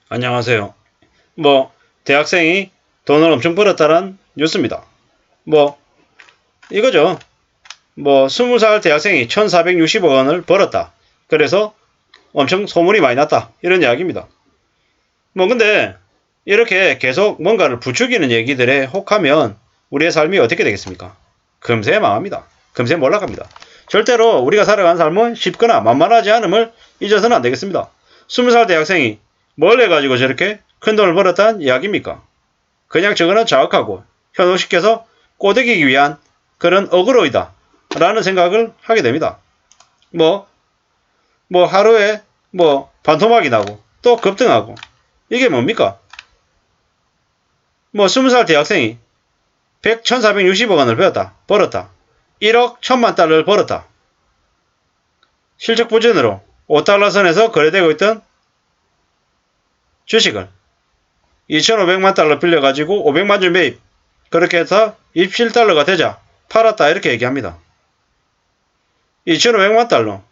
안녕하세요. 대학생이 돈을 엄청 벌었다는 뉴스입니다. 이거죠. 20살 대학생이 1460억 원을 벌었다. 그래서 엄청 소문이 많이 났다. 이런 이야기입니다. 근데 이렇게 계속 뭔가를 부추기는 얘기들에 혹하면 우리의 삶이 어떻게 되겠습니까? 금세 망합니다. 금세 몰락합니다. 절대로 우리가 살아가는 삶은 쉽거나 만만하지 않음을 잊어서는 안 되겠습니다. 20살 대학생이 뭘 해가지고 저렇게 큰 돈을 벌었다는 이야기입니까? 그냥 저거는 자극하고 현혹시켜서 꼬드기기 위한 그런 어그로이다 라는 생각을 하게 됩니다. 하루에 반토막이 나고 또 급등하고 이게 뭡니까? 20살 대학생이 1460억 원을 벌었다. 1억 1000만 달러를 벌었다. 실적 부진으로 5달러 선에서 거래되고 있던 주식을 2500만 달러 빌려가지고 500만 주 매입, 그렇게 해서 27달러가 되자 팔았다 이렇게 얘기합니다. 2500만 달러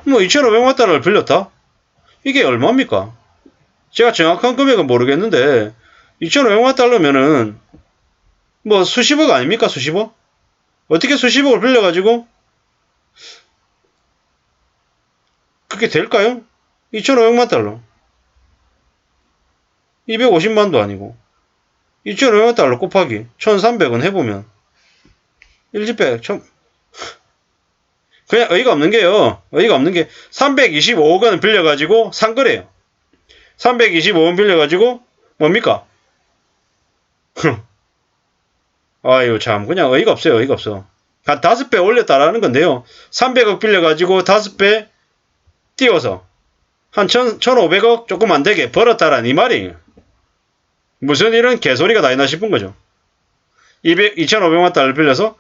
2500만 달러를 빌렸다? 이게 얼마입니까? 제가 정확한 금액은 모르겠는데 2500만 달러면은 수십억 아닙니까? 수십억? 어떻게 수십억을 빌려가지고 그게 될까요? 2500만 달러 250만도 아니고 2,500만 달러 곱하기 1,300원 해보면 1집백 1000 그냥 어이가 없는 게요. 어이가 없는 게 325억 원 빌려가지고 산 거래요. 325원 빌려가지고 뭡니까? 아유 참 그냥 어이가 없어요. 어이가 없어. 한 5배 올렸다라는 건데요. 300억 빌려가지고 5배 띄워서 한 1,500억 조금 안 되게 벌었다라는 이 말이에요. 무슨 이런 개소리가 다 있나 싶은 거죠. 2,500만 달러 빌려서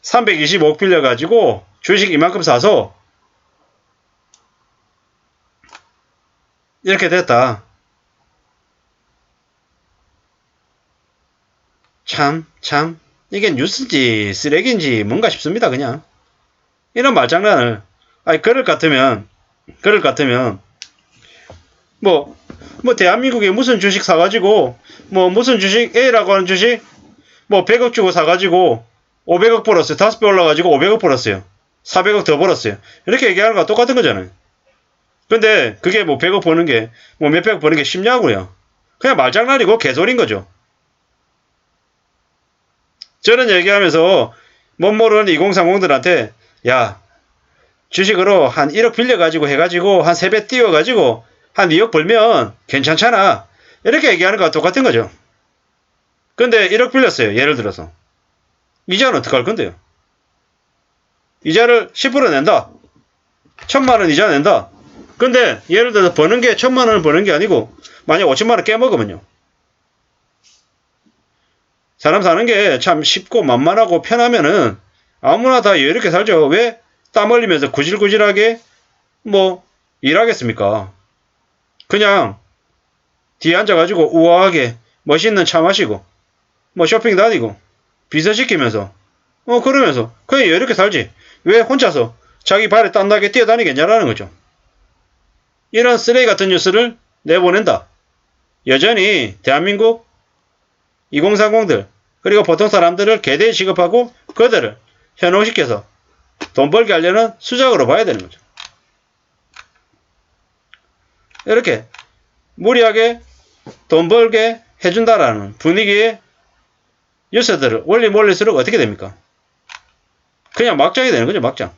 325억 빌려가지고 주식 이만큼 사서 이렇게 됐다. 참 이게 뉴스인지 쓰레기인지 뭔가 싶습니다. 그냥 이런 말장난을 그럴 것 같으면 대한민국에 무슨 주식 사가지고 무슨 주식 A라고 하는 주식 100억 주고 사가지고 500억 벌었어요. 5배 올라가지고 500억 벌었어요. 400억 더 벌었어요. 이렇게 얘기하는 거랑 똑같은 거잖아요. 근데 그게 100억 버는 게 몇백억 버는 게 쉽냐고요. 그냥 말장난이고 개소리인 거죠. 저는 얘기하면서 못 모르는 2030들한테 야 주식으로 한 1억 빌려가지고 해가지고 한 3배 띄워가지고 한 2억 벌면 괜찮잖아. 이렇게 얘기하는 거랑 똑같은 거죠. 근데 1억 빌렸어요. 예를 들어서. 이자는 어떡할 건데요? 이자를 10% 낸다. 1000만원 이자 낸다. 근데 예를 들어서 버는 게 1000만원을 버는 게 아니고 만약 5천만원 깨먹으면요. 사람 사는 게 참 쉽고 만만하고 편하면은 아무나 다 이렇게 살죠. 왜 땀 흘리면서 구질구질하게 일하겠습니까? 그냥 뒤에 앉아가지고 우아하게 멋있는 차 마시고 쇼핑 다니고 비서시키면서 그러면서 그냥 이렇게 살지. 왜 혼자서 자기 발에 땀 나게 뛰어다니겠냐라는 거죠. 이런 쓰레기 같은 뉴스를 내보낸다. 여전히 대한민국 2030들 그리고 보통 사람들을 개대에 취급하고 그들을 현혹시켜서 돈 벌게 하려는 수작으로 봐야 되는 거죠. 이렇게 무리하게 돈 벌게 해준다라는 분위기의 뉴스들을 올릴수록 어떻게 됩니까? 그냥 막장이 되는 거죠. 막장.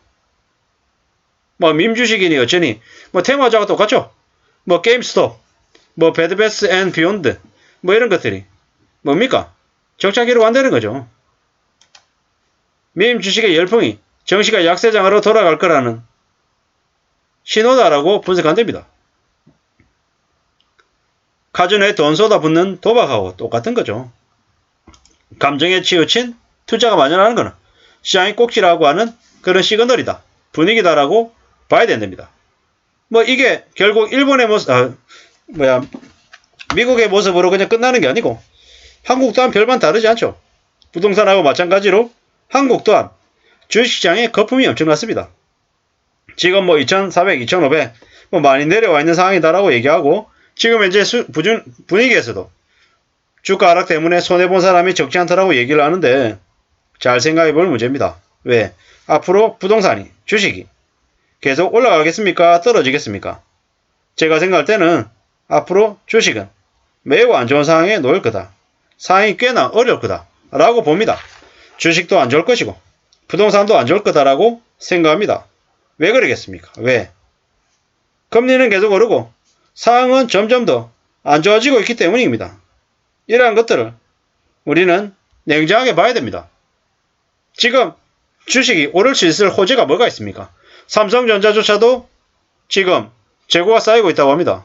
밈주식이니 어쩌니 테마주와 똑같죠. 게임스톱 배드베스 앤 비욘드 이런 것들이 뭡니까? 적자기로 만드는 거죠. 밈 주식의 열풍이 정시가 약세장으로 돌아갈 거라는 신호다라고 분석한답니다. 카지노에 돈 쏟아붓는 도박하고 똑같은 거죠. 감정에 치우친 투자가 만연하는 것은 시장의 꼭지라고 하는 그런 시그널이다. 분위기다라고 봐야 된답니다. 이게 결국 일본의 모습, 미국의 모습으로 그냥 끝나는 게 아니고 한국 또한 별반 다르지 않죠. 부동산하고 마찬가지로 한국 또한 주식시장에 거품이 엄청났습니다. 지금 뭐 2,400, 2,500 뭐 많이 내려와 있는 상황이다라고 얘기하고 지금 현재 분위기에서도 주가 하락 때문에 손해본 사람이 적지 않다라고 얘기를 하는데 잘 생각해 볼 문제입니다. 왜? 앞으로 부동산이, 주식이 계속 올라가겠습니까? 떨어지겠습니까? 제가 생각할 때는 앞으로 주식은 매우 안 좋은 상황에 놓일 거다. 상황이 꽤나 어려울 거다. 라고 봅니다. 주식도 안 좋을 것이고 부동산도 안 좋을 거다라고 생각합니다. 왜 그러겠습니까? 왜? 금리는 계속 오르고 상황은 점점 더 안 좋아지고 있기 때문입니다. 이러한 것들을 우리는 냉정하게 봐야 됩니다. 지금 주식이 오를 수 있을 호재가 뭐가 있습니까? 삼성전자조차도 지금 재고가 쌓이고 있다고 합니다.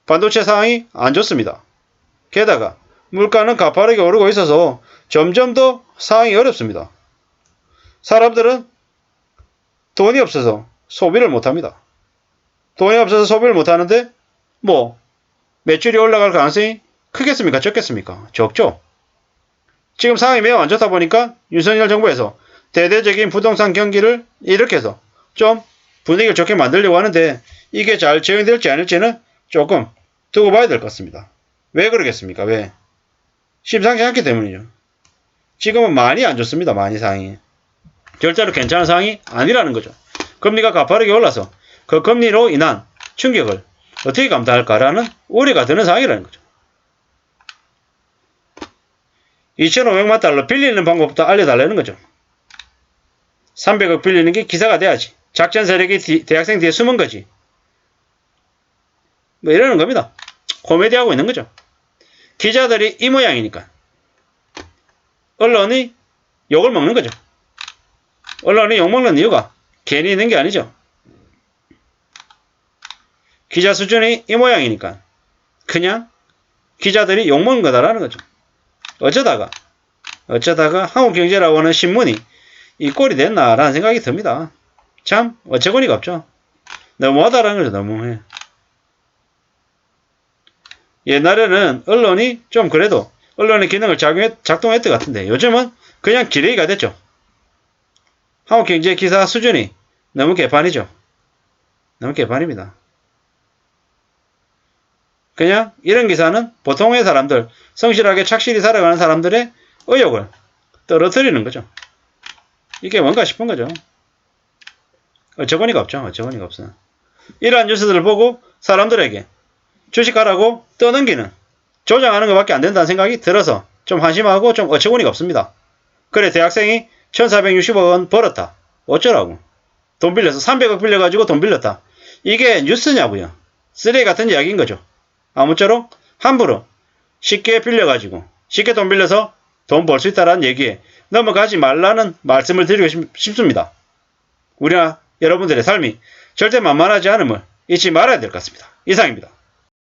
반도체 상황이 안 좋습니다. 게다가 물가는 가파르게 오르고 있어서 점점 더 상황이 어렵습니다. 사람들은 돈이 없어서 소비를 못합니다. 돈이 없어서 소비를 못하는데 뭐 매출이 올라갈 가능성이 크겠습니까? 적겠습니까? 적죠. 지금 상황이 매우 안 좋다 보니까 윤석열 정부에서 대대적인 부동산 경기를 일으켜서 좀 분위기를 좋게 만들려고 하는데 이게 잘 재현될지 아닐지는 조금 두고 봐야 될 것 같습니다. 왜 그러겠습니까? 왜? 심상치 않기 때문이죠. 지금은 많이 안 좋습니다. 많이 상황이. 절대로 괜찮은 상황이 아니라는 거죠. 금리가 가파르게 올라서 그 금리로 인한 충격을 어떻게 감당할까라는 우려가 드는 상황이라는 거죠. 2,500만 달러 빌리는 방법부터 알려달라는 거죠. 300억 빌리는 게 기사가 돼야지. 작전 세력이 대학생 뒤에 숨은 거지. 뭐 이러는 겁니다. 코미디하고 있는 거죠. 기자들이 이 모양이니까 언론이 욕을 먹는 거죠. 언론이 욕먹는 이유가 괜히 있는 게 아니죠. 기자 수준이 이 모양이니까 그냥 기자들이 욕먹는 거다라는 거죠. 어쩌다가 한국경제라고 하는 신문이 이 꼴이 됐나라는 생각이 듭니다. 참 어처구니가 없죠. 너무하다라는 거죠. 너무해. 옛날에는 언론이 좀 그래도 언론의 기능을 작동했던 것 같은데 요즘은 그냥 기레기가 됐죠. 한국경제 기사 수준이 너무 개판이죠. 너무 개판입니다. 그냥 이런 기사는 보통의 사람들, 성실하게 착실히 살아가는 사람들의 의욕을 떨어뜨리는 거죠. 이게 뭔가 싶은 거죠. 어처구니가 없죠. 어처구니가 없어. 이러한 뉴스들을 보고 사람들에게 주식하라고 떠넘기는, 조장하는 것밖에 안 된다는 생각이 들어서 좀 한심하고 좀 어처구니가 없습니다. 그래 대학생이 1,460억 원 벌었다. 어쩌라고. 돈 빌려서 300억 빌려가지고 돈 빌렸다. 이게 뉴스냐고요. 쓰레기 같은 이야기인 거죠. 아무쪼록 함부로 쉽게 빌려가지고 쉽게 돈 빌려서 돈 벌 수 있다는 얘기에 넘어가지 말라는 말씀을 드리고 싶습니다. 우리나 여러분들의 삶이 절대 만만하지 않음을 잊지 말아야 될 것 같습니다. 이상입니다.